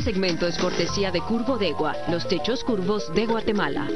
segmento es cortesía de Curvodegua, los techos curvos de Guatemala.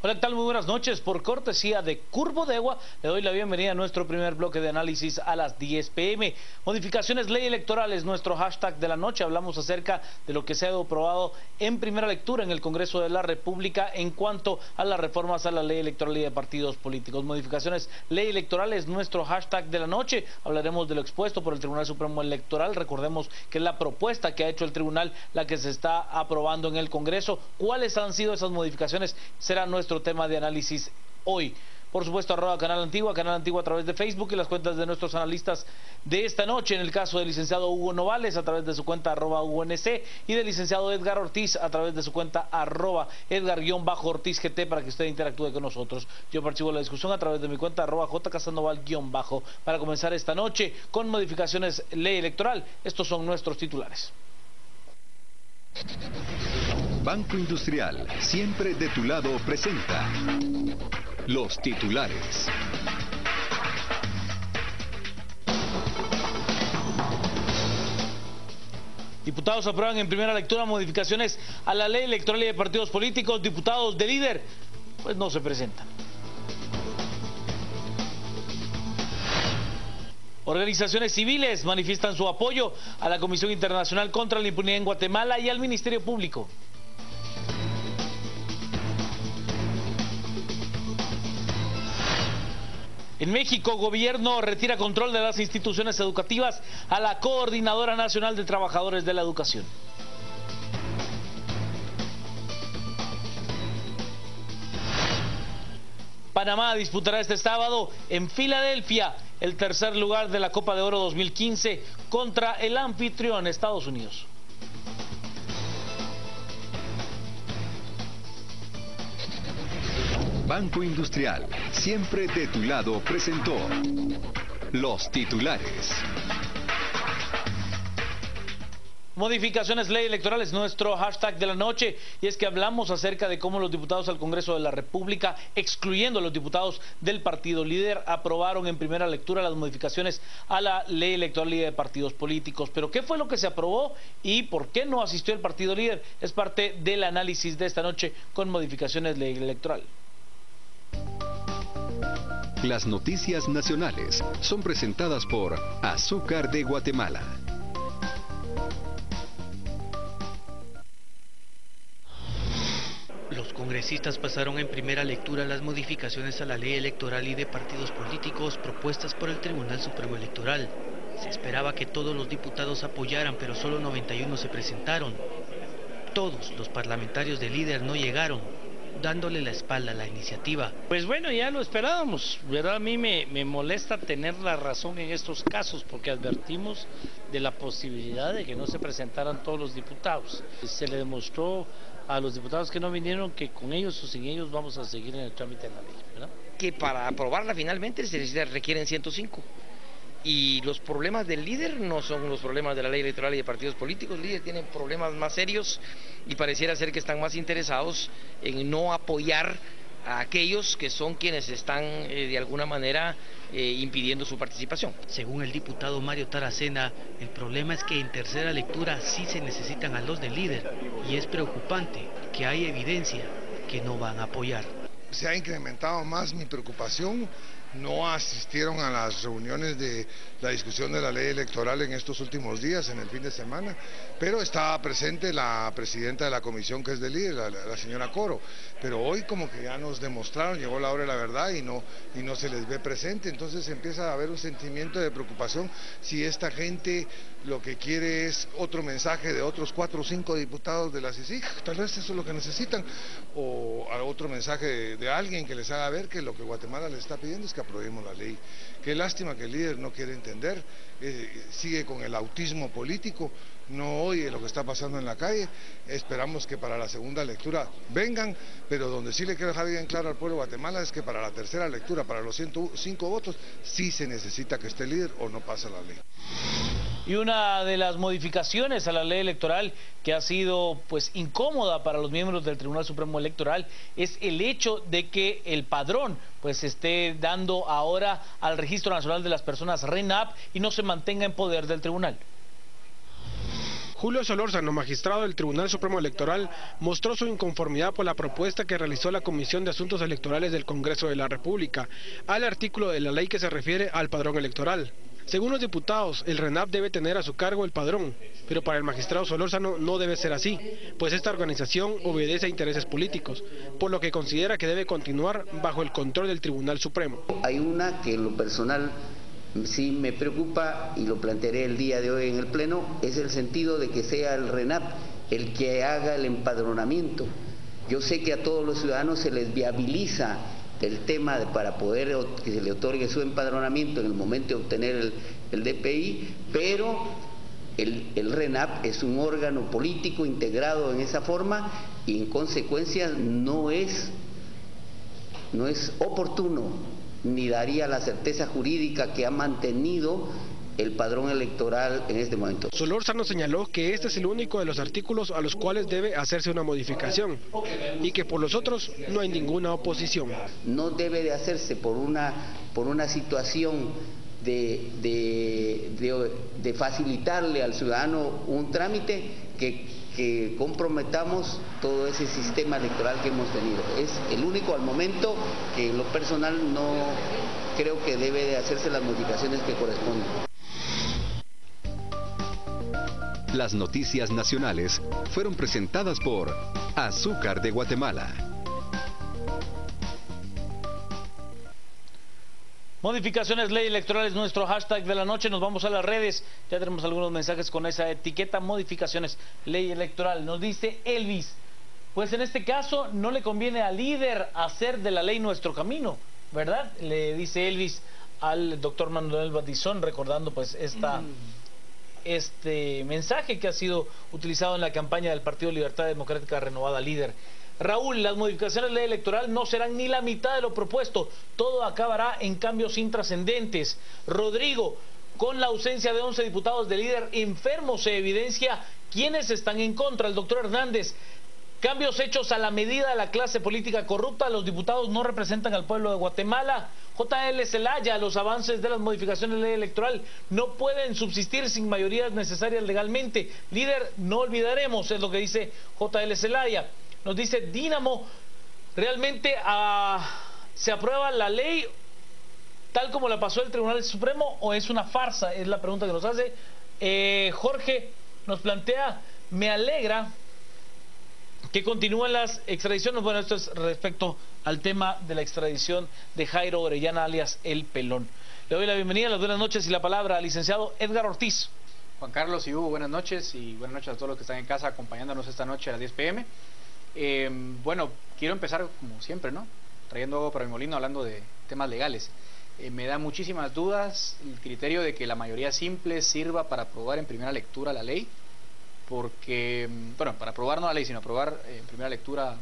Hola, ¿qué tal? Muy buenas noches. Por cortesía de Curvodegua, le doy la bienvenida a nuestro primer bloque de análisis a las 10 p.m. Modificaciones ley electoral es nuestro hashtag de la noche. Hablamos acerca de lo que se ha aprobado en primera lectura en el Congreso de la República en cuanto a las reformas a la ley electoral y de partidos políticos. Modificaciones ley electoral es nuestro hashtag de la noche. Hablaremos de lo expuesto por el Tribunal Supremo Electoral. Recordemos que es la propuesta que ha hecho el tribunal la que se está aprobando en el Congreso. ¿Cuáles han sido esas modificaciones? Será nuestro tema de análisis hoy. Por supuesto, Canal Antigua a través de Facebook y las cuentas de nuestros analistas de esta noche. En el caso del licenciado Hugo Novales a través de su cuenta @HugoNC y del licenciado Edgar Ortiz a través de su cuenta @Edgar_OrtizGT para que usted interactúe con nosotros. Yo participo en la discusión a través de mi cuenta @JCasandoval_ para comenzar esta noche con modificaciones ley electoral. Estos son nuestros titulares. Banco Industrial, siempre de tu lado, presenta los titulares. Diputados aprueban en primera lectura modificaciones a la ley electoral y de partidos políticos. Diputados de líder, pues no se presentan. Organizaciones civiles manifiestan su apoyo a la Comisión Internacional contra la Impunidad en Guatemala y al Ministerio Público. En México, gobierno retira control de las instituciones educativas a la Coordinadora Nacional de Trabajadores de la Educación. Panamá disputará este sábado en Filadelfia el tercer lugar de la Copa de Oro 2015 contra el anfitrión Estados Unidos. Banco Industrial, siempre de tu lado, presentó los titulares. Modificaciones ley electoral es nuestro hashtag de la noche, y es que hablamos acerca de cómo los diputados al Congreso de la República, excluyendo a los diputados del partido líder, aprobaron en primera lectura las modificaciones a la ley electoral y de partidos políticos. Pero ¿qué fue lo que se aprobó y por qué no asistió el partido líder? Es parte del análisis de esta noche con modificaciones ley electoral. Las noticias nacionales son presentadas por Azúcar de Guatemala. Los congresistas pasaron en primera lectura las modificaciones a la ley electoral y de partidos políticos propuestas por el Tribunal Supremo Electoral. Se esperaba que todos los diputados apoyaran, pero solo 91 se presentaron. Todos los parlamentarios del líder no llegaron, dándole la espalda a la iniciativa. Pues bueno, ya lo esperábamos, ¿verdad? A mí me molesta tener la razón en estos casos porque advertimos de la posibilidad de que no se presentaran todos los diputados. Se le demostró a los diputados que no vinieron que con ellos o sin ellos vamos a seguir en el trámite de la ley, ¿verdad? Que para aprobarla finalmente se requieren 105. Y los problemas del líder no son los problemas de la ley electoral y de partidos políticos. El líder tiene problemas más serios y pareciera ser que están más interesados en no apoyar a aquellos que son quienes están de alguna manera impidiendo su participación. Según el diputado Mario Taracena, el problema es que en tercera lectura sí se necesitan a los del líder y es preocupante que hay evidencia que no van a apoyar. Se ha incrementado más mi preocupación. No asistieron a las reuniones de la discusión de la ley electoral en estos últimos días, en el fin de semana, pero estaba presente la presidenta de la comisión, que es del líder, la señora Coro, pero hoy como que ya nos demostraron, llegó la hora de la verdad y no se les ve presente. Entonces empieza a haber un sentimiento de preocupación si esta gente lo que quiere es otro mensaje de otros 4 o 5 diputados de la CICIG, tal vez eso es lo que necesitan, o otro mensaje de alguien que les haga ver que lo que Guatemala les está pidiendo es que aprobemos la ley. Qué lástima que el líder no quiere entender, sigue con el autismo político, no oye lo que está pasando en la calle. Esperamos que para la segunda lectura vengan, pero donde sí le quiero dejar bien claro al pueblo de Guatemala es que para la tercera lectura, para los 105 votos, sí se necesita que esté el líder o no pasa la ley. Y una de las modificaciones a la ley electoral que ha sido pues incómoda para los miembros del Tribunal Supremo Electoral es el hecho de que el padrón pues esté dando ahora al Registro Nacional de las Personas, RENAP, y no se mantenga en poder del tribunal. Julio Solórzano, magistrado del Tribunal Supremo Electoral, mostró su inconformidad por la propuesta que realizó la Comisión de Asuntos Electorales del Congreso de la República al artículo de la ley que se refiere al padrón electoral. Según los diputados, el RENAP debe tener a su cargo el padrón, pero para el magistrado Solórzano no debe ser así, pues esta organización obedece a intereses políticos, por lo que considera que debe continuar bajo el control del Tribunal Supremo. Hay una que en lo personal sí me preocupa y lo plantearé el día de hoy en el Pleno, es el sentido de que sea el RENAP el que haga el empadronamiento. Yo sé que a todos los ciudadanos se les viabiliza el tema para poder que se le otorgue su empadronamiento en el momento de obtener el DPI, pero el RENAP es un órgano político integrado en esa forma y en consecuencia no es oportuno ni daría la certeza jurídica que ha mantenido el padrón electoral en este momento. Solórzano señaló que este es el único de los artículos a los cuales debe hacerse una modificación y que por los otros no hay ninguna oposición. No debe de hacerse por una situación de facilitarle al ciudadano un trámite que comprometamos todo ese sistema electoral que hemos tenido. Es el único al momento que en lo personal no creo que debe de hacerse las modificaciones que corresponden. Las noticias nacionales fueron presentadas por Azúcar de Guatemala. Modificaciones ley electoral es nuestro hashtag de la noche. Nos vamos a las redes. Ya tenemos algunos mensajes con esa etiqueta, modificaciones ley electoral. Nos dice Elvis, pues en este caso no le conviene al líder hacer de la ley nuestro camino, ¿verdad? Le dice Elvis al doctor Manuel Batizón, recordando pues este mensaje que ha sido utilizado en la campaña del Partido Libertad Democrática Renovada Líder. Raúl, las modificaciones de ley electoral no serán ni la mitad de lo propuesto, todo acabará en cambios intrascendentes. Rodrigo, con la ausencia de 11 diputados de Líder enfermos se evidencia quiénes están en contra. El doctor Hernández, cambios hechos a la medida de la clase política corrupta, los diputados no representan al pueblo de Guatemala. JL Zelaya, los avances de las modificaciones de ley electoral no pueden subsistir sin mayorías necesarias legalmente. Líder, no olvidaremos, es lo que dice JL Zelaya. Nos dice Dínamo, ¿realmente se aprueba la ley tal como la pasó el Tribunal Supremo o es una farsa? Es la pregunta que nos hace. Jorge nos plantea, me alegra que continúen las extradiciones. Bueno, esto es respecto al tema de la extradición de Jairo Orellana, alias El Pelón. Le doy la bienvenida, las buenas noches y la palabra al licenciado Edgar Ortiz. Juan Carlos y Hugo, buenas noches y buenas noches a todos los que están en casa acompañándonos esta noche a las 10 p.m. Bueno, quiero empezar como siempre, ¿no? Trayendo agua para mi molino, hablando de temas legales. Me da muchísimas dudas el criterio de que la mayoría simple sirva para aprobar en primera lectura la ley, porque, bueno, para aprobar no la ley, sino aprobar en primera lectura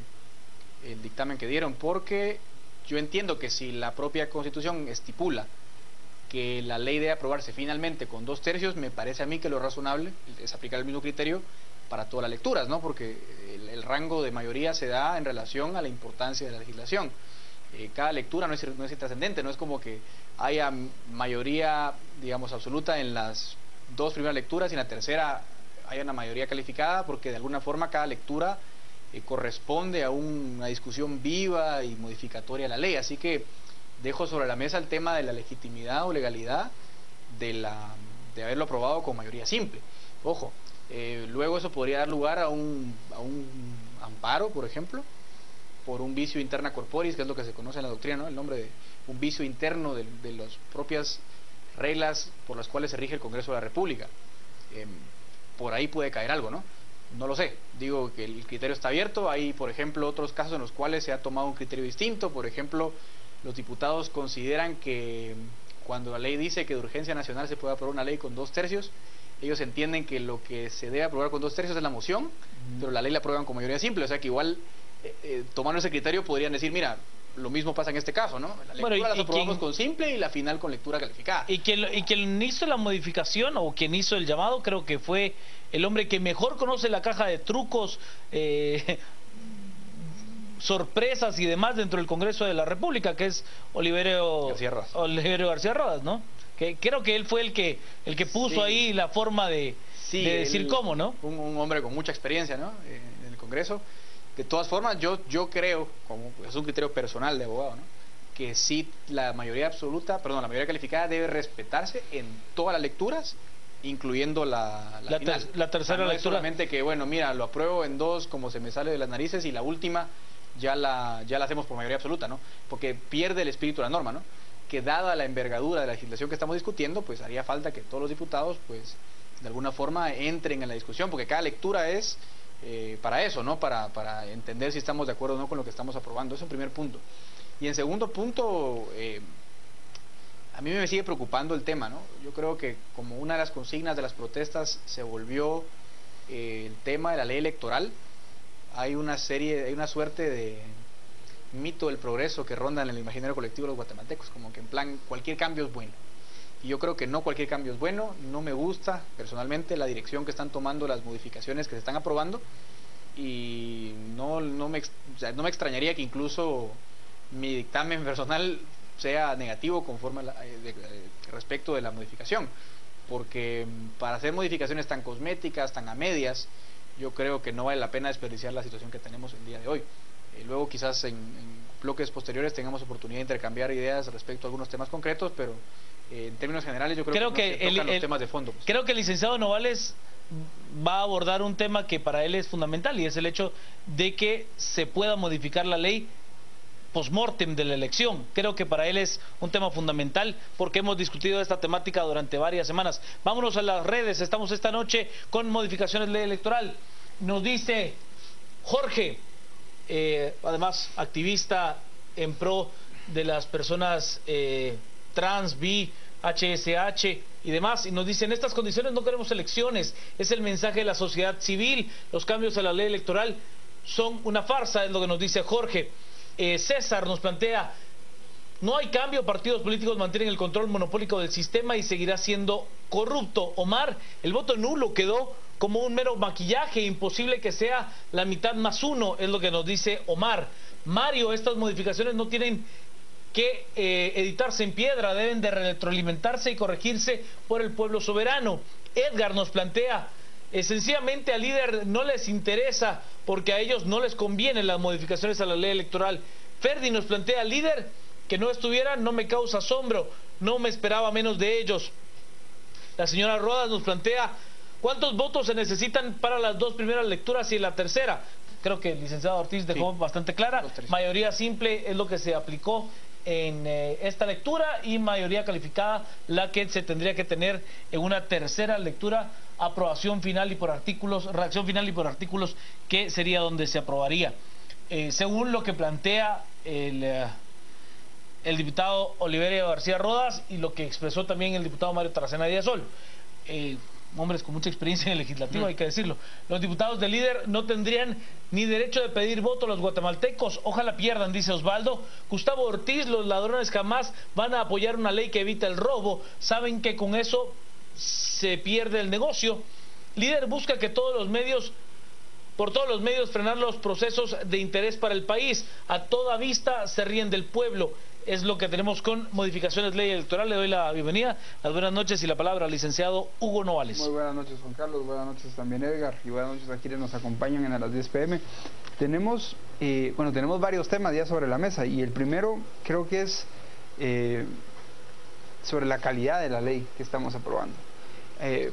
el dictamen que dieron, porque yo entiendo que si la propia Constitución estipula que la ley debe aprobarse finalmente con 2/3, me parece a mí que lo razonable es aplicar el mismo criterio para todas las lecturas, ¿no? Porque el rango de mayoría se da en relación a la importancia de la legislación. Cada lectura no es intrascendente, no es como que haya mayoría, digamos, absoluta en las 2 primeras lecturas y en la tercera haya una mayoría calificada, porque de alguna forma cada lectura corresponde a una discusión viva y modificatoria de la ley. Así que dejo sobre la mesa el tema de la legitimidad o legalidad de haberlo aprobado con mayoría simple. Ojo, luego eso podría dar lugar a un amparo, por ejemplo, por un vicio interna corporis, que es lo que se conoce en la doctrina, ¿no? El nombre de un vicio interno de las propias reglas por las cuales se rige el Congreso de la República. Por ahí puede caer algo, ¿no? No lo sé, digo que el criterio está abierto. Hay, por ejemplo, otros casos en los cuales se ha tomado un criterio distinto. Por ejemplo, los diputados consideran que cuando la ley dice que de urgencia nacional se puede aprobar una ley con 2/3, ellos entienden que lo que se debe aprobar con 2/3 es la moción, pero la ley la aprueban con mayoría simple. O sea que igual, tomando ese criterio, podrían decir, mira, lo mismo pasa en este caso, ¿no? La lectura las aprobamos con simple y la final con lectura calificada. Y quien hizo la modificación o quien hizo el llamado, creo que fue el hombre que mejor conoce la caja de trucos, sorpresas y demás dentro del Congreso de la República, que es Oliverio García Rodas, ¿no? Que creo que él fue el que puso ahí la forma de Sí, de decir cómo, ¿no? Un hombre con mucha experiencia, ¿no? En el Congreso. De todas formas, yo creo, como es un criterio personal de abogado, ¿no? Que sí la mayoría calificada debe respetarse en todas las lecturas, incluyendo la final. La tercera no lectura. Es solamente que, bueno, mira, lo apruebo en 2 como se me sale de las narices y la última ya la hacemos por mayoría absoluta, ¿no? Porque pierde el espíritu de la norma, ¿no? Que dada la envergadura de la legislación que estamos discutiendo, pues haría falta que todos los diputados, pues, de alguna forma entren en la discusión, porque cada lectura es para eso, ¿no? Para entender si estamos de acuerdo o no con lo que estamos aprobando. Eso es un primer punto. Y en segundo punto, a mí me sigue preocupando el tema, ¿no? Yo creo que como una de las consignas de las protestas se volvió el tema de la ley electoral. Hay una suerte de mito del progreso que ronda en el imaginario colectivo de los guatemaltecos, como que en plan cualquier cambio es bueno. Y yo creo que no cualquier cambio es bueno. No me gusta personalmente la dirección que están tomando las modificaciones que se están aprobando, y no me extrañaría que incluso mi dictamen personal sea negativo conforme respecto de la modificación, porque para hacer modificaciones tan cosméticas, tan a medias, yo creo que no vale la pena desperdiciar la situación que tenemos el día de hoy. Luego quizás en bloques posteriores tengamos oportunidad de intercambiar ideas respecto a algunos temas concretos, pero en términos generales yo creo que no se tocan los temas de fondo. Creo que el licenciado Novales va a abordar un tema que para él es fundamental, y es el hecho de que se pueda modificar la ley post-mortem de la elección. Creo que para él es un tema fundamental, porque hemos discutido esta temática durante varias semanas. Vámonos a las redes. Estamos esta noche con modificaciones de ley electoral. Nos dice Jorge, además activista en pro de las personas trans, bi, HSH y demás, y nos dice: en estas condiciones no queremos elecciones, es el mensaje de la sociedad civil, los cambios a la ley electoral son una farsa, es lo que nos dice Jorge. César nos plantea: no hay cambio, partidos políticos mantienen el control monopólico del sistema y seguirá siendo corrupto. Omar, el voto nulo quedó como un mero maquillaje, imposible que sea la mitad más uno, es lo que nos dice Omar. Mario, estas modificaciones no tienen que editarse en piedra, deben de retroalimentarse y corregirse por el pueblo soberano. Edgar nos plantea: sencillamente al líder no les interesa porque a ellos no les convienen las modificaciones a la ley electoral. Ferdi nos plantea: líder que no estuviera no me causa asombro, no me esperaba menos de ellos. La señora Rodas nos plantea: ¿cuántos votos se necesitan para las 2 primeras lecturas y la tercera? Creo que el licenciado Ortiz dejó bastante clara. Mayoría simple es lo que se aplicó en esta lectura, y mayoría calificada la que se tendría que tener en una tercera lectura, aprobación final y por artículos, redacción final y por artículos, que sería donde se aprobaría. Según lo que plantea el diputado Oliverio García Rodas y lo que expresó también el diputado Mario Taracena Díaz-Sol, hombres con mucha experiencia en el legislativo, hay que decirlo, los diputados del líder no tendrían ni derecho de pedir voto a los guatemaltecos, ojalá pierdan, dice Osvaldo. Gustavo Ortiz: los ladrones jamás van a apoyar una ley que evita el robo, saben que con eso se pierde el negocio. Líder busca que por todos los medios frenar los procesos de interés para el país, a toda vista se ríen del pueblo. Es lo que tenemos con modificaciones de ley electoral. Le doy la bienvenida, las buenas noches y la palabra al licenciado Hugo Novales. Muy buenas noches, Juan Carlos, buenas noches también, Edgar, y buenas noches a quienes nos acompañan en las 10 p.m. Tenemos varios temas ya sobre la mesa, y el primero creo que es sobre la calidad de la ley que estamos aprobando.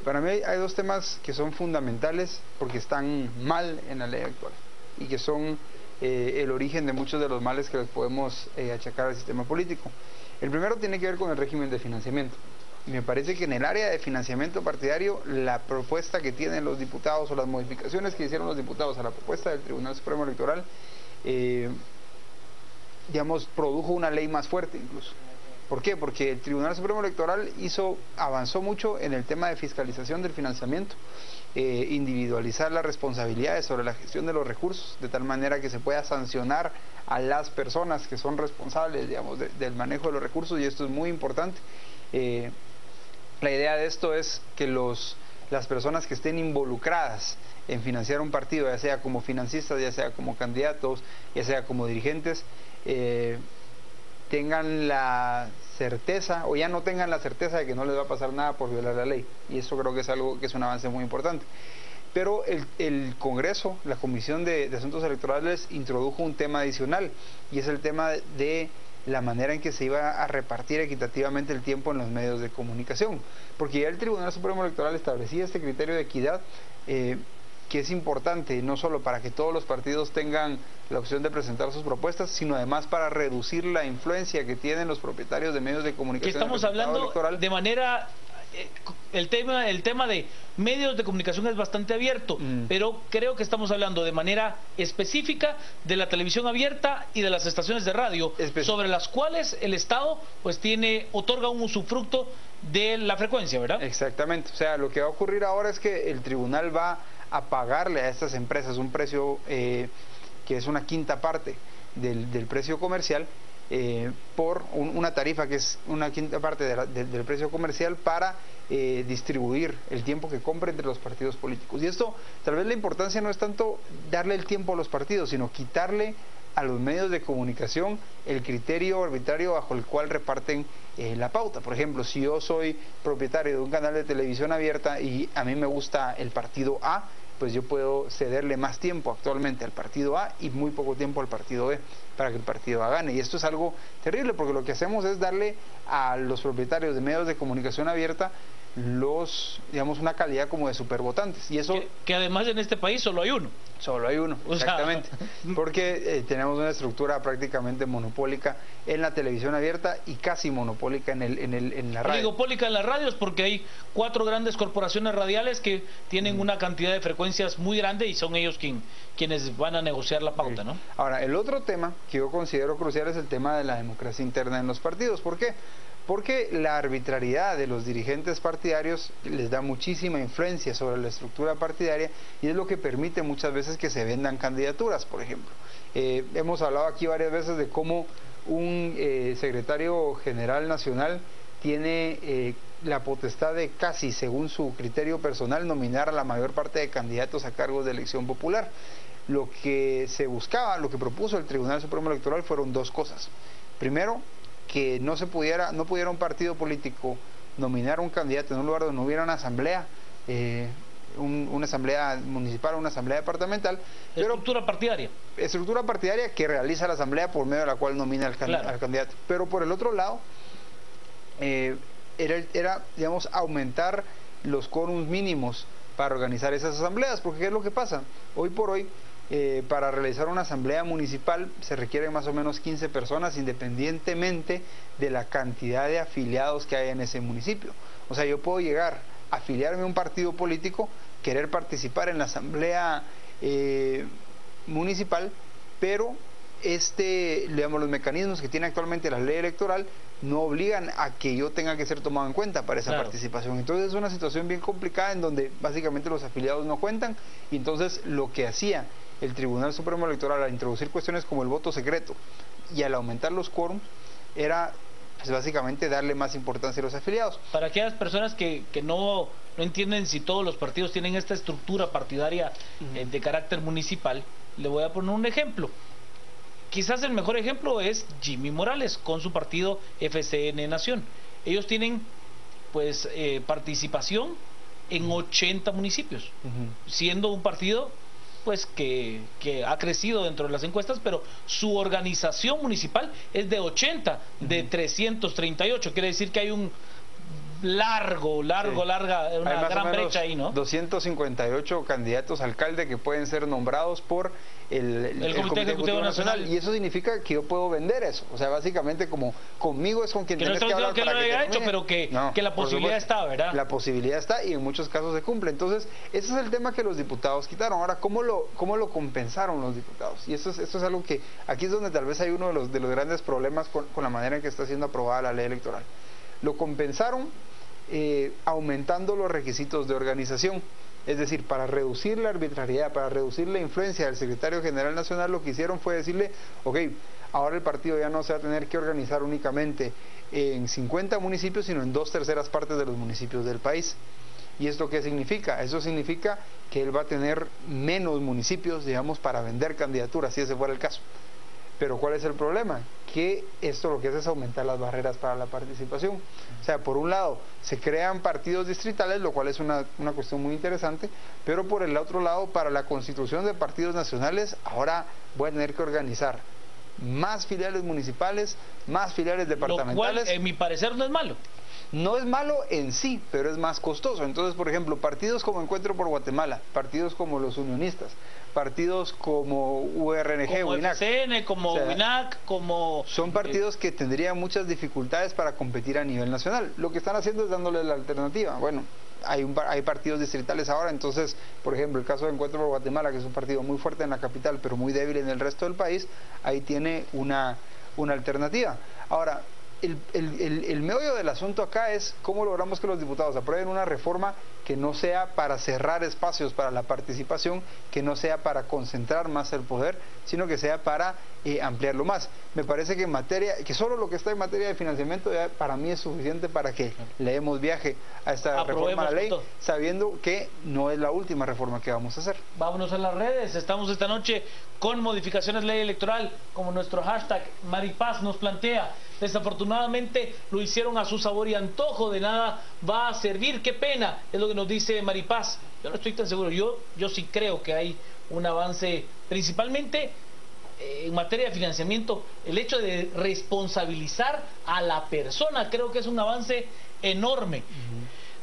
Para mí hay 2 temas que son fundamentales porque están mal en la ley actual y que son el origen de muchos de los males que les podemos achacar al sistema político. El primero tiene que ver con el régimen de financiamiento. Y me parece que en el área de financiamiento partidario, la propuesta que tienen los diputados, o las modificaciones que hicieron los diputados a la propuesta del Tribunal Supremo Electoral, produjo una ley más fuerte incluso. ¿Por qué? Porque el Tribunal Supremo Electoral avanzó mucho en el tema de fiscalización del financiamiento, individualizar las responsabilidades sobre la gestión de los recursos, de tal manera que se pueda sancionar a las personas que son responsables, del manejo de los recursos, y esto es muy importante. La idea de esto es que las personas que estén involucradas en financiar un partido, ya sea como financistas, ya sea como candidatos, ya sea como dirigentes, tengan la certeza, o ya no tengan la certeza de que no les va a pasar nada por violar la ley. Y eso creo que es algo que es un avance muy importante. Pero el Congreso, la Comisión de Asuntos Electorales, introdujo un tema adicional, y es el tema de la manera en que se iba a repartir equitativamente el tiempo en los medios de comunicación. Porque ya el Tribunal Supremo Electoral establecía este criterio de equidad, que es importante no solo para que todos los partidos tengan la opción de presentar sus propuestas, sino además para reducir la influencia que tienen los propietarios de medios de comunicación. Que estamos hablando electoral de manera... El tema de medios de comunicación es bastante abierto, pero creo que estamos hablando de manera específica de la televisión abierta y de las estaciones de radio, sobre las cuales el Estado pues otorga un usufructo de la frecuencia, ¿verdad? Exactamente, o sea, lo que va a ocurrir ahora es que el tribunal va a pagarle a estas empresas un precio que es una quinta parte del precio comercial, por una tarifa que es una quinta parte del precio comercial para distribuir el tiempo que compre entre los partidos políticos. Y esto, tal vez la importancia no es tanto darle el tiempo a los partidos, sino quitarle a los medios de comunicación el criterio arbitrario bajo el cual reparten la pauta. Por ejemplo, si yo soy propietario de un canal de televisión abierta y a mí me gusta el partido A, pues yo puedo cederle más tiempo actualmente al partido A y muy poco tiempo al partido B para que el partido A gane. Y esto es algo terrible, porque lo que hacemos es darle a los propietarios de medios de comunicación abierta digamos, una calidad como de supervotantes. Y eso que además en este país solo hay uno. Solo hay uno, exactamente. Porque tenemos una estructura prácticamente monopólica en la televisión abierta y casi monopólica en la radio. Oligopólica en las radios, porque hay 4 grandes corporaciones radiales que tienen una cantidad de frecuencias muy grande y son ellos quienes van a negociar la pauta, ¿no? Ahora, el otro tema que yo considero crucial es el tema de la democracia interna en los partidos. ¿Por qué? Porque la arbitrariedad de los dirigentes partidarios les da muchísima influencia sobre la estructura partidaria, y es lo que permite muchas veces que se vendan candidaturas, por ejemplo. Hemos hablado aquí varias veces de cómo un secretario general nacional tiene la potestad de casi, según su criterio personal, nominar a la mayor parte de candidatos a cargos de elección popular. Lo que se buscaba, lo que propuso el Tribunal Supremo Electoral fueron 2 cosas. Primero, que no pudiera un partido político nominar un candidato en un lugar donde no hubiera una asamblea, una asamblea municipal o una asamblea departamental. Estructura partidaria. Estructura partidaria que realiza la asamblea por medio de la cual nomina al candidato. Pero por el otro lado, era, digamos, aumentar los quórums mínimos para organizar esas asambleas, porque ¿qué es lo que pasa? Hoy por hoy, para realizar una asamblea municipal se requieren más o menos 15 personas, independientemente de la cantidad de afiliados que hay en ese municipio. O sea, yo puedo llegar a afiliarme a un partido político, querer participar en la asamblea municipal, pero digamos, los mecanismos que tiene actualmente la ley electoral no obligan a que yo tenga que ser tomado en cuenta para esa participación. Entonces es una situación bien complicada en donde básicamente los afiliados no cuentan, y entonces lo que hacía el Tribunal Supremo Electoral al introducir cuestiones como el voto secreto y al aumentar los quórums era pues básicamente darle más importancia a los afiliados. Para aquellas personas que no entienden si todos los partidos tienen esta estructura partidaria de carácter municipal, le voy a poner un ejemplo. Quizás el mejor ejemplo es Jimmy Morales con su partido FCN Nación. Ellos tienen pues participación en 80 municipios, siendo un partido pues que ha crecido dentro de las encuestas, pero su organización municipal es de 80 de 338. Quiere decir que hay un larga, una gran brecha ahí, ¿no? 258 candidatos a alcalde que pueden ser nombrados por el Comité Ejecutivo Nacional. Y eso significa que yo puedo vender eso. O sea, básicamente como conmigo es con quien tienes que hablar para que lo haya hecho, pero que la posibilidad está, ¿verdad? La posibilidad está, y en muchos casos se cumple. Entonces, ese es el tema que los diputados quitaron. Ahora, ¿cómo lo compensaron los diputados? Y esto es algo que aquí es donde tal vez hay uno de los grandes problemas con la manera en que está siendo aprobada la ley electoral. Lo compensaron aumentando los requisitos de organización. Es decir, para reducir la arbitrariedad, para reducir la influencia del secretario general nacional, lo que hicieron fue decirle, ok, ahora el partido ya no se va a tener que organizar únicamente en 50 municipios, sino en 2/3 partes de los municipios del país. ¿Y esto qué significa? Eso significa que él va a tener menos municipios, digamos, para vender candidaturas, si ese fuera el caso. Pero ¿cuál es el problema? que esto lo que hace es aumentar las barreras para la participación. O sea, por un lado, se crean partidos distritales, lo cual es una cuestión muy interesante, pero por el otro lado, para la constitución de partidos nacionales, ahora voy a tener que organizar más filiales municipales, más filiales departamentales. Lo cual, en mi parecer, no es malo. No es malo en sí, pero es más costoso. Entonces, por ejemplo, partidos como Encuentro por Guatemala, partidos como los Unionistas, partidos como URNG, como WINAC, FCN, como WINAC, como... Son partidos que tendrían muchas dificultades para competir a nivel nacional. Lo que están haciendo es dándole la alternativa. Bueno, hay partidos distritales ahora, entonces, por ejemplo, el caso de Encuentro por Guatemala, que es un partido muy fuerte en la capital, pero muy débil en el resto del país, ahí tiene una alternativa. Ahora, el meollo del asunto acá es cómo logramos que los diputados aprueben una reforma que no sea para cerrar espacios para la participación, que no sea para concentrar más el poder, sino que sea para ampliarlo más. Me parece que solo lo que está en materia de financiamiento ya para mí es suficiente para que le demos viaje a esta reforma a la ley, sabiendo que no es la última reforma que vamos a hacer. Vámonos a las redes, estamos esta noche con modificaciones ley electoral, como nuestro hashtag Maripaz nos plantea. Desafortunadamente lo hicieron a su sabor y antojo, de nada va a servir, qué pena, es lo que nos dice Maripaz. Yo no estoy tan seguro, yo sí creo que hay un avance, principalmente en materia de financiamiento, el hecho de responsabilizar a la persona, creo que es un avance enorme.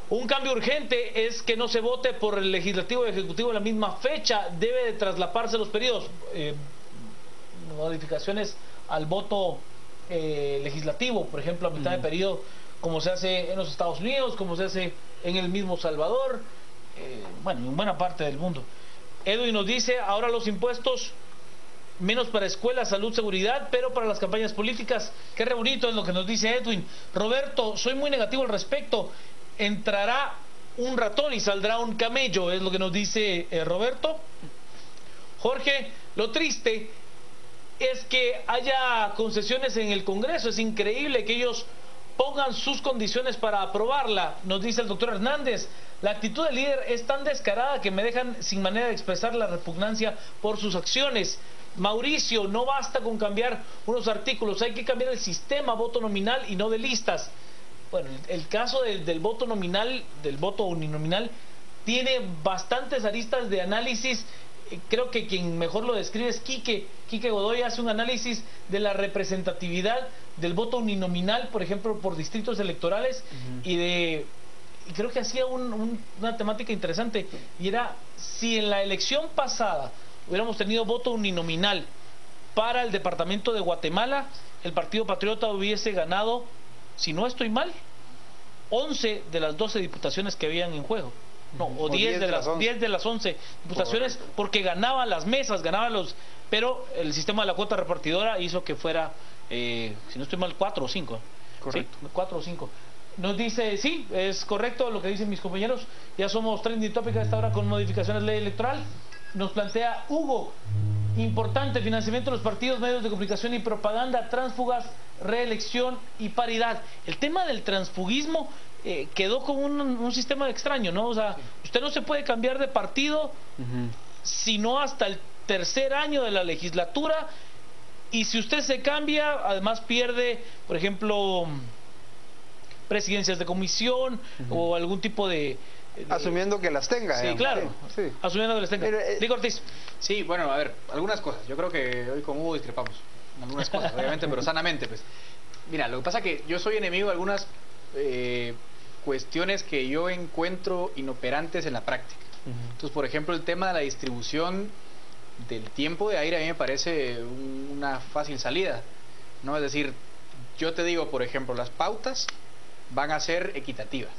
Un cambio urgente es que no se vote por el legislativo y ejecutivo en la misma fecha, debe de traslaparse los periodos. Modificaciones al voto legislativo, por ejemplo, a mitad de periodo, como se hace en los Estados Unidos, como se hace en el mismo Salvador, bueno, en buena parte del mundo. Edwin nos dice, ahora los impuestos menos para escuela, salud, seguridad, pero para las campañas políticas. Qué re bonito es lo que nos dice Edwin. Roberto, soy muy negativo al respecto. Entrará un ratón y saldrá un camello, es lo que nos dice Roberto. Jorge, lo triste es que haya concesiones en el Congreso. Es increíble que ellos pongan sus condiciones para aprobarla, nos dice el doctor Hernández. La actitud del líder es tan descarada que me dejan sin manera de expresar la repugnancia por sus acciones. Mauricio, no basta con cambiar unos artículos, hay que cambiar el sistema, voto nominal y no de listas. Bueno, el caso del voto nominal, del voto uninominal, tiene bastantes aristas de análisis. Creo que quien mejor lo describe es Quique Godoy. Hace un análisis de la representatividad del voto uninominal, por ejemplo, por distritos electorales, y creo que hacía una temática interesante, y era, si en la elección pasada hubiéramos tenido voto uninominal para el departamento de Guatemala, el Partido Patriota hubiese ganado, si no estoy mal, 11 de las 12 diputaciones que habían en juego. No, o 10 de las 11 diputaciones, porque ganaban las mesas, pero el sistema de la cuota repartidora hizo que fuera, si no estoy mal, 4 o 5. Correcto. ¿Sí? 4 o 5. Nos dice, sí, es correcto lo que dicen mis compañeros, ya somos trending topic a esta hora con modificaciones de ley electoral. Nos plantea Hugo, importante, financiamiento de los partidos, medios de comunicación y propaganda, tránsfugas, reelección y paridad. El tema del transfugismo quedó como un sistema extraño, ¿no? O sea, usted no se puede cambiar de partido sino hasta el tercer año de la legislatura, y si usted se cambia, además pierde, por ejemplo, presidencias de comisión o algún tipo de... Asumiendo que las tenga. Sí, claro. Sí. Asumiendo que las tenga. Diego Ortiz. Sí, bueno, a ver, algunas cosas. Yo creo que hoy con Hugo discrepamos. Algunas cosas, obviamente, pero sanamente, pues. Mira, lo que pasa es que yo soy enemigo de algunas cuestiones que yo encuentro inoperantes en la práctica. Entonces, por ejemplo, el tema de la distribución del tiempo de aire a mí me parece una fácil salida, ¿no? Es decir, yo te digo, por ejemplo, las pautas van a ser equitativas.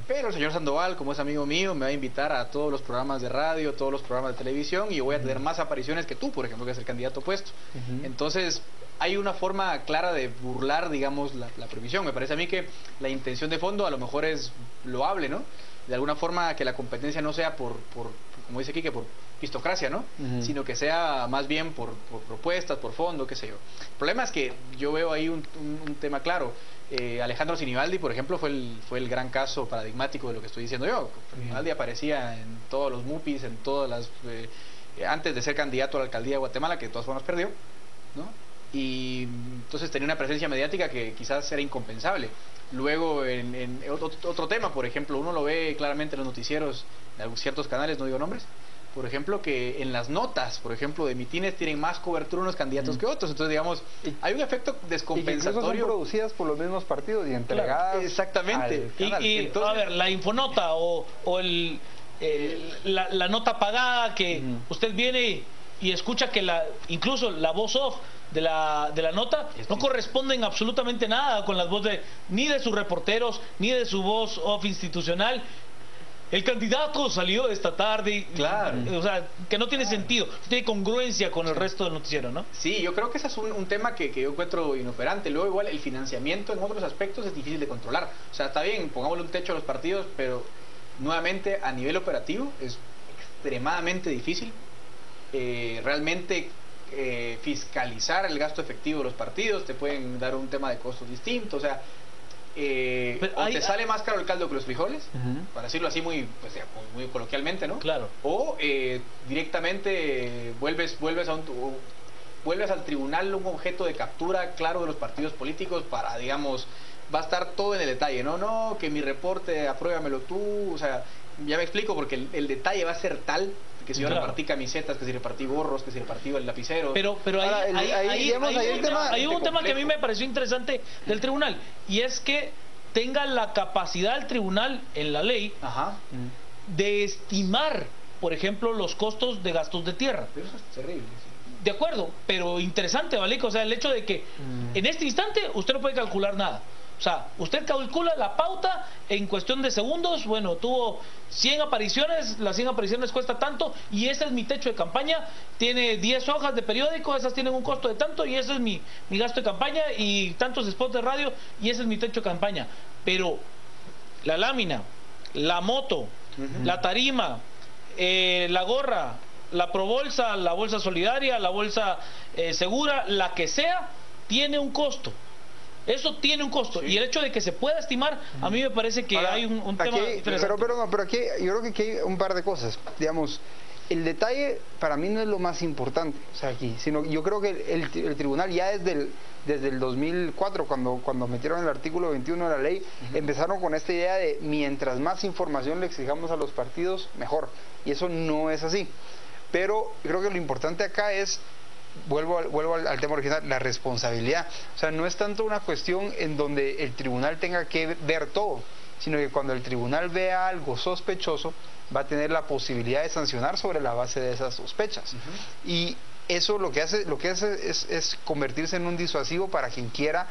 Pero el señor Sandoval, como es amigo mío, me va a invitar a todos los programas de radio, todos los programas de televisión, y yo voy a tener más apariciones que tú, por ejemplo, que es el candidato opuesto. Entonces, hay una forma clara de burlar, digamos, la prohibición. Me parece a mí que la intención de fondo a lo mejor es loable, ¿no? De alguna forma que la competencia no sea por como dice Quique, por pistocracia, ¿no? Sino que sea más bien por propuestas, por fondo, qué sé yo. El problema es que yo veo ahí un tema claro. Alejandro Sinibaldi, por ejemplo, fue el gran caso paradigmático de lo que estoy diciendo yo. Sinibaldi aparecía en todos los MUPIs, en todas las... antes de ser candidato a la alcaldía de Guatemala, que de todas formas perdió, ¿no? y entonces tenía una presencia mediática que quizás era incompensable. Luego, en otro tema, por ejemplo, uno lo ve claramente en los noticieros de ciertos canales, no digo nombres, por ejemplo, que en las notas, por ejemplo, de mitines tienen más cobertura unos candidatos que otros. Entonces, digamos, hay un efecto descompensatorio. Y que incluso son producidas por los mismos partidos y entregadas. Claro, exactamente. Entonces, a ver, la infonota o la nota pagada que usted viene y escucha que incluso la voz off de la nota no corresponden absolutamente nada con las voces ni de sus reporteros ni de su voz off institucional. El candidato salió esta tarde, claro, o sea, que no tiene sentido, no tiene congruencia con el resto del noticiero, ¿no? Sí, yo creo que ese es un tema que yo encuentro inoperante. Luego igual el financiamiento en otros aspectos es difícil de controlar. O sea, está bien, pongámosle un techo a los partidos, pero nuevamente a nivel operativo es extremadamente difícil realmente fiscalizar el gasto efectivo de los partidos. Te pueden dar un tema de costos distintos, o sea, o te sale más caro el caldo que los frijoles, para decirlo así muy coloquialmente, ¿no? Claro. O directamente vuelves al tribunal un objeto de captura claro de los partidos políticos para, digamos, va a estar todo en el detalle, no, que mi reporte apruébamelo tú, o sea, ya me explico, porque el detalle va a ser tal que si yo repartí camisetas, que si repartí gorros, que si repartí el lapicero. Pero hay un tema que a mí me pareció interesante del tribunal, y es que tenga la capacidad del tribunal en la ley de estimar, por ejemplo, los costos de gastos de tierra. Pero eso es terrible. Sí. De acuerdo, pero interesante, ¿vale? O sea, el hecho de que en este instante usted no puede calcular nada. O sea, usted calcula la pauta en cuestión de segundos. Bueno, tuvo 100 apariciones, las 100 apariciones cuesta tanto y ese es mi techo de campaña. Tiene 10 hojas de periódico, esas tienen un costo de tanto y ese es mi gasto de campaña, y tantos spots de radio y ese es mi techo de campaña. Pero la lámina, la moto, la tarima, la gorra, la probolsa, la bolsa solidaria, la bolsa segura, la que sea, tiene un costo. Eso tiene un costo, y el hecho de que se pueda estimar, a mí me parece que hay un tema interesante. Pero aquí yo creo que aquí hay un par de cosas. Digamos, el detalle para mí no es lo más importante, o sea, aquí, sino yo creo que el tribunal ya desde el 2004, cuando metieron el artículo 21 de la ley, empezaron con esta idea de mientras más información le exijamos a los partidos, mejor. Y eso no es así. Pero creo que lo importante acá es, vuelvo al tema original, la responsabilidad. O sea, no es tanto una cuestión en donde el tribunal tenga que ver todo, sino que cuando el tribunal vea algo sospechoso, va a tener la posibilidad de sancionar sobre la base de esas sospechas. Y eso lo que hace es convertirse en un disuasivo para quien quiera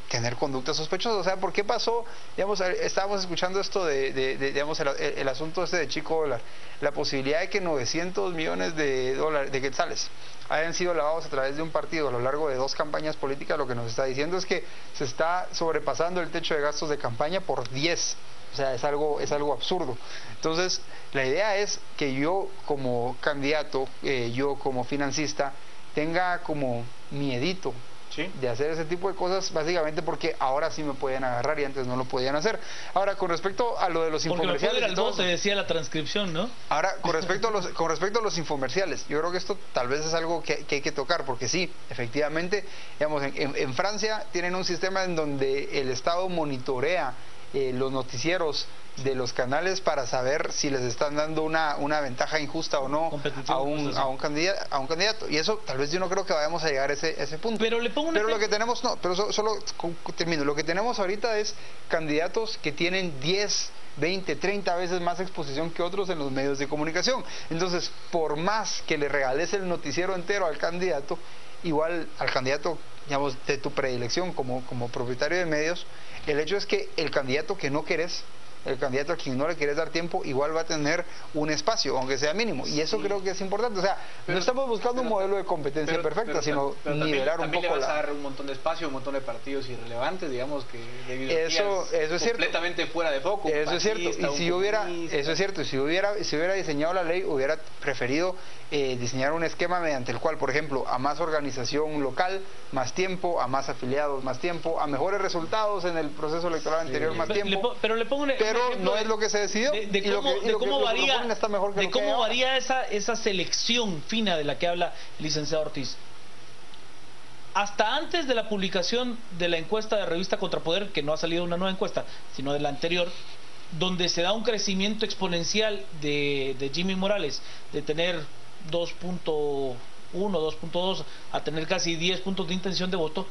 tener conductas sospechosas. O sea, ¿por qué pasó? Digamos, estábamos escuchando esto digamos, el asunto este de Chico Dólar, la posibilidad de que 900 millones de quetzales hayan sido lavados a través de un partido a lo largo de 2 campañas políticas. Lo que nos está diciendo es que se está sobrepasando el techo de gastos de campaña por 10. O sea, es algo absurdo. Entonces, la idea es que yo como candidato, yo como financista, tenga como miedito de hacer ese tipo de cosas, básicamente porque ahora sí me pueden agarrar y antes no lo podían hacer. Ahora, con respecto a lo de los infomerciales, porque no decía la transcripción, ¿no? Ahora, con respecto a los infomerciales, yo creo que esto tal vez es algo que hay que tocar, porque sí, efectivamente, digamos, en Francia tienen un sistema en donde el Estado monitorea los noticieros de los canales para saber si les están dando una ventaja injusta o no a un candidato, y eso tal vez yo no creo que vayamos a llegar a ese punto. Pero le pongo lo que tenemos, solo termino, lo que tenemos ahorita es candidatos que tienen 10, 20, 30 veces más exposición que otros en los medios de comunicación. Entonces, por más que le regales el noticiero entero al candidato, igual al candidato, digamos, de tu predilección como propietario de medios, el hecho es que el candidato que no querés, el candidato a quien no le quieres dar tiempo, igual va a tener un espacio, aunque sea mínimo, y eso creo que es importante. O sea, no estamos buscando un modelo de competencia perfecta, sino nivelar un poco. También le vas a dar un montón de espacio, un montón de partidos irrelevantes, digamos, que debido eso es cierto, completamente fuera de foco. Eso es cierto, y si hubiera diseñado la ley, hubiera preferido diseñar un esquema mediante el cual, por ejemplo, a más organización local, más tiempo, a más afiliados, más tiempo, a mejores resultados en el proceso electoral anterior, más tiempo. Pero no es lo que se decidió. De cómo varía esa selección fina de la que habla el licenciado Ortiz. hasta antes de la publicación de la encuesta de revista Contrapoder, que no ha salido una nueva encuesta, sino de la anterior, donde se da un crecimiento exponencial de Jimmy Morales, de tener 2.1, 2.2 a tener casi 10 puntos de intención de voto,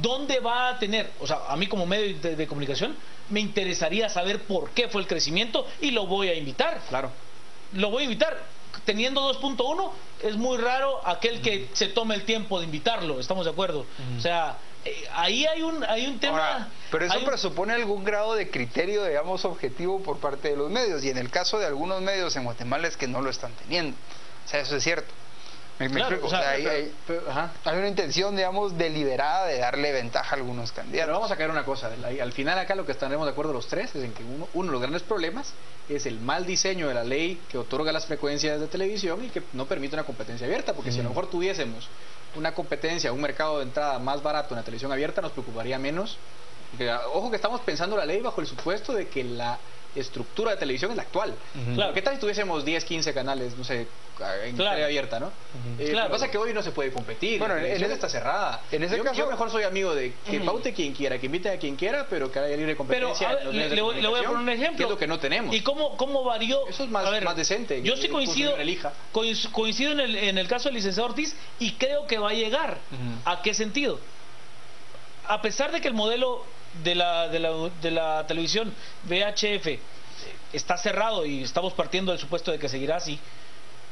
¿dónde va a tener? O sea, a mí como medio de comunicación me interesaría saber por qué fue el crecimiento y lo voy a invitar. Claro. Lo voy a invitar. Teniendo 2.1 es muy raro aquel que se tome el tiempo de invitarlo, ¿estamos de acuerdo? O sea, ahí hay un tema... Ahora, pero eso presupone algún grado de criterio, digamos, objetivo por parte de los medios, y en el caso de algunos medios en Guatemala es que no lo están teniendo. O sea, eso es cierto. Me explico. O sea, hay una intención, digamos, deliberada de darle ventaja a algunos candidatos. Pero vamos a caer una cosa, al final acá lo que estaremos de acuerdo los tres es en que uno de los grandes problemas es el mal diseño de la ley que otorga las frecuencias de televisión y que no permite una competencia abierta, porque si a lo mejor tuviésemos una competencia, un mercado de entrada más barato en la televisión abierta, nos preocuparía menos. Porque, ojo que estamos pensando la ley bajo el supuesto de que la estructura de televisión es la actual. Claro. ¿Qué tal si tuviésemos 10, 15 canales, no sé, en tele abierta, ¿no? Lo que pasa es que hoy no se puede competir, bueno, la televisión está cerrada. En ese caso, yo mejor soy amigo de que paute quien quiera, que invite a quien quiera, pero que haya libre competencia. Pero le voy a poner un ejemplo. Que es lo que no tenemos. ¿Y cómo varió? Eso es más decente. Yo sí coincido en el caso del licenciado Ortiz y creo que va a llegar. ¿A qué sentido? A pesar de que el modelo de la televisión VHF está cerrado y estamos partiendo del supuesto de que seguirá así,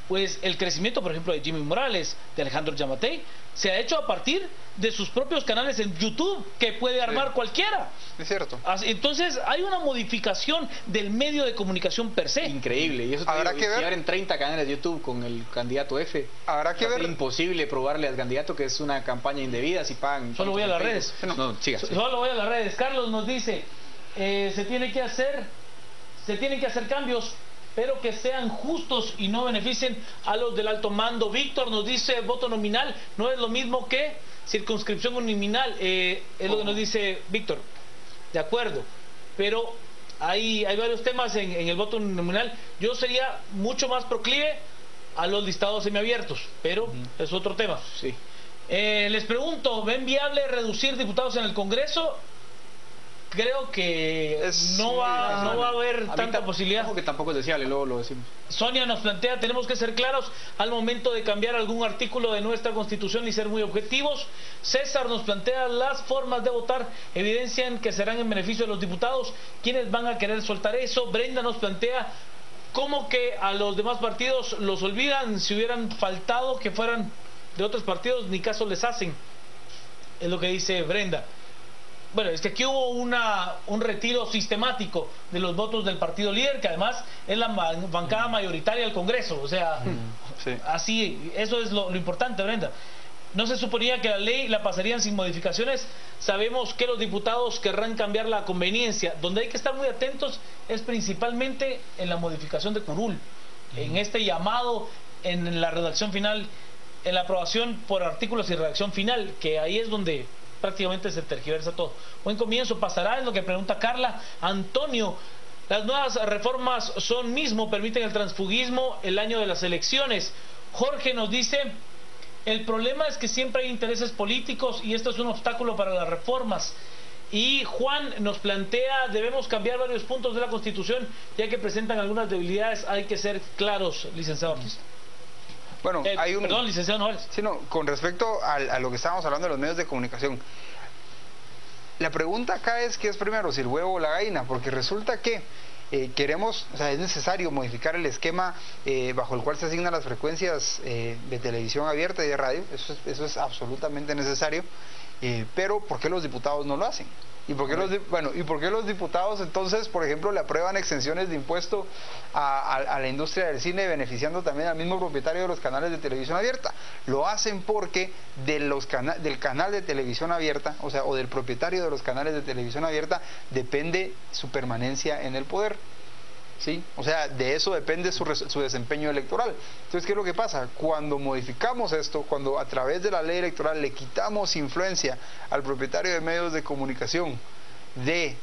pues el crecimiento, por ejemplo, de Jimmy Morales, de Alejandro Yamatei, se ha hecho a partir de sus propios canales en YouTube, que puede armar cualquiera. Es cierto. Entonces hay una modificación del medio de comunicación per se. Increíble. Y eso habrá que ver. Si abren 30 canales de YouTube con el candidato F, habrá que ver. Es imposible probarle al candiacer que es una campaña indebida si pagan. Solo voy a las redes. No, siga. Solo voy a las redes. Carlos nos dice, se tienen que hacer cambios, pero que sean justos y no beneficien a los del alto mando. Víctor nos dice, voto nominal no es lo mismo que circunscripción uninominal, es lo que nos dice Víctor. De acuerdo, pero hay varios temas en el voto nominal. Yo sería mucho más proclive a los listados semiabiertos, pero es otro tema. Sí. Les pregunto, ¿ven viable reducir diputados en el Congreso? Creo que no va a haber tanta posibilidad. Que tampoco es deseable, luego lo decimos. Sonia nos plantea, tenemos que ser claros al momento de cambiar algún artículo de nuestra Constitución y ser muy objetivos. César nos plantea, las formas de votar evidencian que serán en beneficio de los diputados. ¿Quiénes van a querer soltar eso? Brenda nos plantea, ¿cómo que a los demás partidos los olvidan? Si hubieran faltado que fueran de otros partidos, ni caso les hacen. Es lo que dice Brenda. Bueno, es que aquí hubo un retiro sistemático de los votos del partido líder, que además es la bancada mayoritaria del Congreso. O sea, así, eso es lo importante, Brenda. No se suponía que la ley la pasarían sin modificaciones. Sabemos que los diputados querrán cambiar la conveniencia. Donde hay que estar muy atentos es principalmente en la modificación de curul, en este llamado, en la redacción final, en la aprobación por artículos y redacción final, que ahí es donde prácticamente se tergiversa todo. Buen comienzo pasará, es lo que pregunta Carla. Antonio, las nuevas reformas son mismo, permiten el transfugismo el año de las elecciones. Jorge nos dice, el problema es que siempre hay intereses políticos y esto es un obstáculo para las reformas. Y Juan nos plantea, debemos cambiar varios puntos de la Constitución ya que presentan algunas debilidades, hay que ser claros, licenciado Ortiz. Bueno, hay un... Perdón, licenciado Novales. Sí, no, con respecto a lo que estábamos hablando de los medios de comunicación, la pregunta acá es ¿qué es primero, si el huevo o la gallina? Porque resulta que queremos, o sea, es necesario modificar el esquema bajo el cual se asignan las frecuencias de televisión abierta y de radio, eso es absolutamente necesario, pero ¿por qué los diputados no lo hacen? ¿Y por qué los diputados entonces, por ejemplo, le aprueban exenciones de impuesto a la industria del cine, beneficiando también al mismo propietario de los canales de televisión abierta? Lo hacen porque del canal de televisión abierta, o del propietario de los canales de televisión abierta, depende su permanencia en el poder. ¿Sí? O sea, de eso depende su desempeño electoral. Entonces, ¿qué es lo que pasa? Cuando modificamos esto, cuando a través de la ley electoral le quitamos influencia al propietario de medios de comunicación, le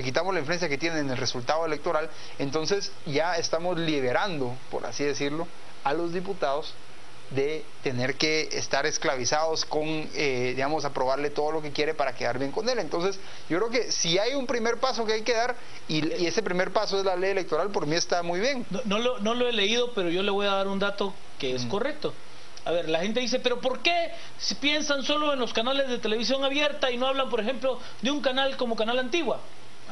quitamos la influencia que tiene en el resultado electoral, entonces ya estamos liberando, por así decirlo, a los diputados de tener que estar esclavizados con, digamos, aprobarle todo lo que quiere para quedar bien con él. Entonces, yo creo que si hay un primer paso que hay que dar, y ese primer paso es la ley electoral, por mí está muy bien. No lo he leído, pero yo le voy a dar un dato que es correcto. A ver, la gente dice, pero ¿por qué si piensan solo en los canales de televisión abierta y no hablan, por ejemplo, de un canal como Canal Antigua?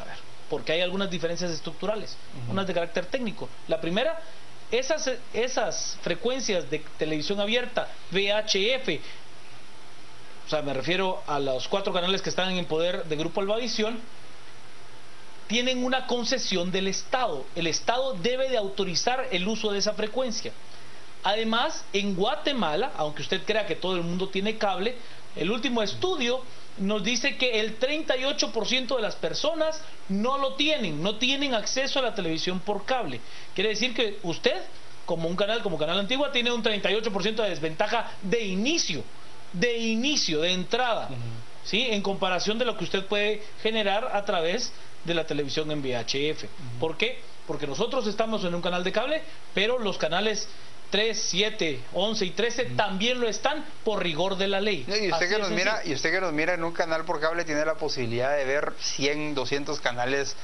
A ver, porque hay algunas diferencias estructurales, unas de carácter técnico. La primera, esas frecuencias de televisión abierta, VHF, o sea, me refiero a los 4 canales que están en poder de Grupo Albavisión, tienen una concesión del Estado. El Estado debe de autorizar el uso de esa frecuencia. Además, en Guatemala, aunque usted crea que todo el mundo tiene cable, el último estudio nos dice que el 38% de las personas no lo tienen, no tienen acceso a la televisión por cable. Quiere decir que usted, como un canal como Canal Antigua, tiene un 38% de desventaja de inicio, de entrada, ¿sí? En comparación de lo que usted puede generar a través de la televisión en VHF. ¿Por qué? Porque nosotros estamos en un canal de cable, pero los canales 3, 7, 11 y 13 también lo están por rigor de la ley. Y usted que nos mira en un canal por cable tiene la posibilidad de ver 100, 200 canales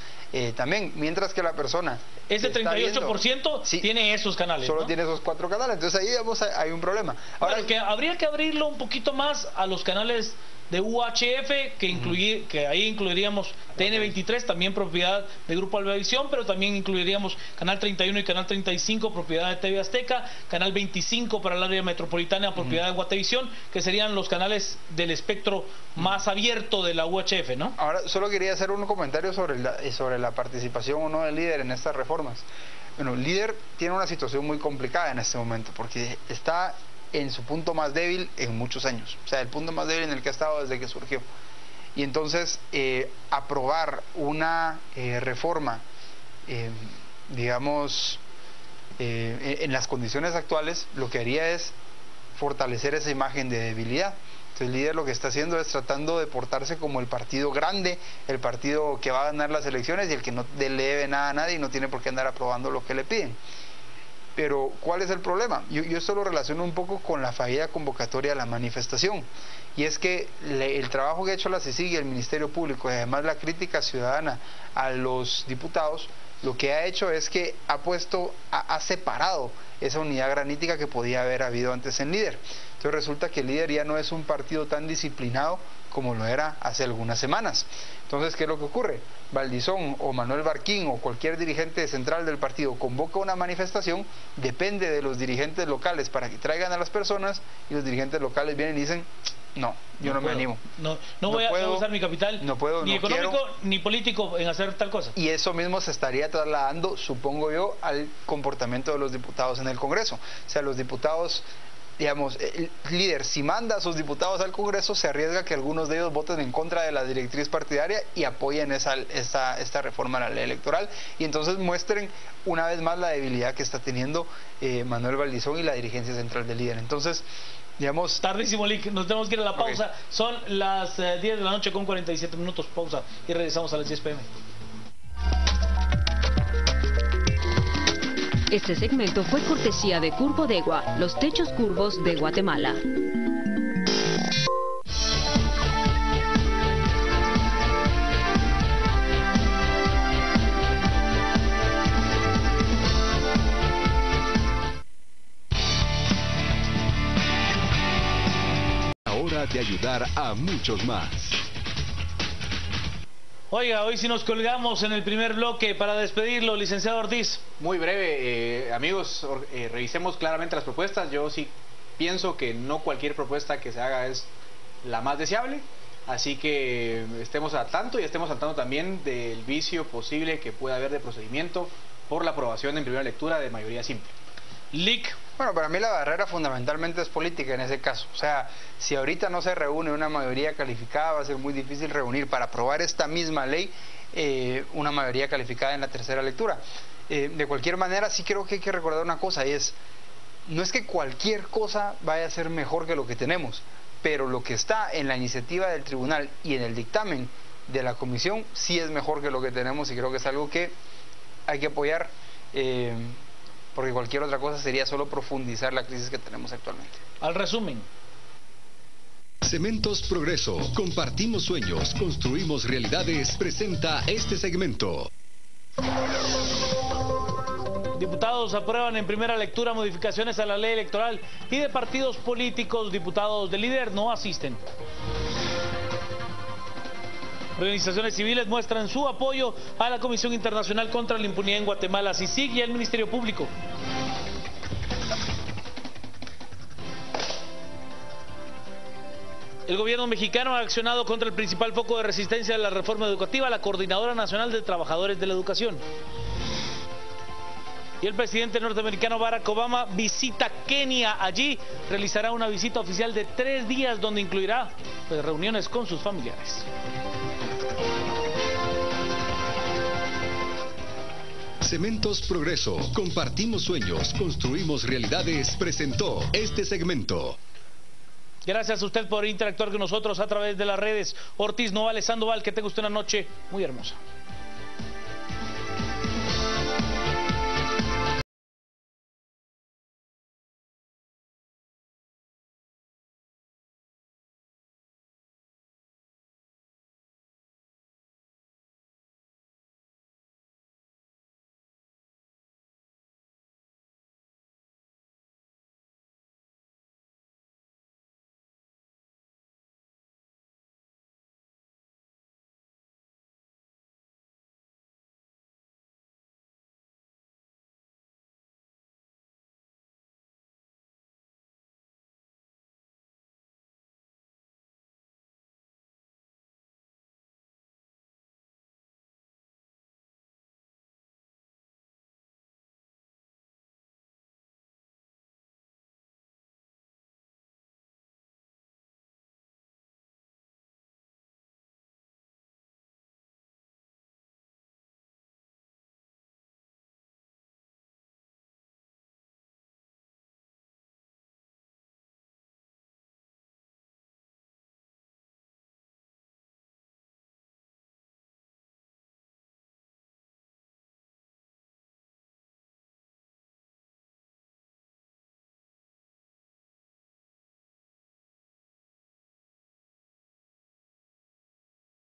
también, mientras que la persona... Ese 38% tiene esos canales, solo ¿no? tiene esos 4 canales, entonces ahí digamos, hay un problema. Ahora, que habría que abrirlo un poquito más a los canales de UHF, que ahí incluiríamos TN23, también propiedad de Grupo Albavisión, pero también incluiríamos Canal 31 y Canal 35, propiedad de TV Azteca, Canal 25 para el área metropolitana, propiedad de Guatevisión, que serían los canales del espectro más abierto de la UHF, ¿no? Ahora, solo quería hacer un comentario sobre la participación o no del líder en estas reformas. Bueno, el líder tiene una situación muy complicada en este momento, porque está en su punto más débil en muchos años, o sea, el punto más débil en el que ha estado desde que surgió. Y entonces, aprobar una reforma, digamos, en las condiciones actuales, lo que haría es fortalecer esa imagen de debilidad. Entonces el líder lo que está haciendo es tratando de portarse como el partido grande, el partido que va a ganar las elecciones y el que no le debe nada a nadie y no tiene por qué andar aprobando lo que le piden. Pero, ¿cuál es el problema? Yo esto lo relaciono un poco con la fallida convocatoria a la manifestación. Y es que el trabajo que ha hecho la CICIG y el Ministerio Público, y además la crítica ciudadana a los diputados, lo que ha hecho es que ha separado esa unidad granítica que podía haber habido antes en líder. Entonces resulta que el líder ya no es un partido tan disciplinado como lo era hace algunas semanas. Entonces, ¿qué es lo que ocurre? Valdizón o Manuel Barquín o cualquier dirigente central del partido convoca una manifestación, depende de los dirigentes locales para que traigan a las personas, y los dirigentes locales vienen y dicen, no, yo no me animo. No voy a usar mi capital, no puedo, ni no económico quiero, ni político en hacer tal cosa. Y eso mismo se estaría trasladando, supongo yo, al comportamiento de los diputados en el Congreso. O sea, los diputados, digamos, el líder, si manda a sus diputados al Congreso, se arriesga que algunos de ellos voten en contra de la directriz partidaria y apoyen esta reforma a la ley electoral, y entonces muestren una vez más la debilidad que está teniendo Manuel Valdizón y la dirigencia central del líder. Entonces, digamos... Tardísimo, Lick, nos tenemos que ir a la pausa. Okay. Son las 10 de la noche con 47 minutos, pausa, y regresamos a las 10 p.m. Este segmento fue cortesía de Curbodegua, los techos curvos de Guatemala. Hora de ayudar a muchos más. Oiga, hoy sí nos colgamos en el primer bloque. Para despedirlo, licenciado Ortiz. Muy breve, amigos, revisemos claramente las propuestas. Yo sí pienso que no cualquier propuesta que se haga es la más deseable, así que estemos al tanto, y estemos al tanto también del vicio posible que pueda haber de procedimiento por la aprobación en primera lectura de mayoría simple. Lick. Bueno, para mí la barrera fundamentalmente es política en ese caso. O sea, si ahorita no se reúne una mayoría calificada, va a ser muy difícil reunir para aprobar esta misma ley una mayoría calificada en la tercera lectura. De cualquier manera, sí creo que hay que recordar una cosa, y es, no es que cualquier cosa vaya a ser mejor que lo que tenemos, pero lo que está en la iniciativa del tribunal y en el dictamen de la comisión sí es mejor que lo que tenemos, y creo que es algo que hay que apoyar porque cualquier otra cosa sería solo profundizar la crisis que tenemos actualmente. Al resumen. Cementos Progreso. Compartimos sueños, construimos realidades. Presenta este segmento. Diputados aprueban en primera lectura modificaciones a la ley electoral y de partidos políticos. Diputados del líder no asisten. Organizaciones civiles muestran su apoyo a la Comisión Internacional contra la Impunidad en Guatemala, CICIG, y el Ministerio Público. El gobierno mexicano ha accionado contra el principal foco de resistencia de la reforma educativa, la Coordinadora Nacional de Trabajadores de la Educación. Y el presidente norteamericano Barack Obama visita Kenia. Allí realizará una visita oficial de 3 días donde incluirá reuniones con sus familiares. Cementos Progreso. Compartimos sueños, construimos realidades. Presentó este segmento. Gracias a usted por interactuar con nosotros a través de las redes. Ortiz Novales Sandoval, que tenga usted una noche muy hermosa.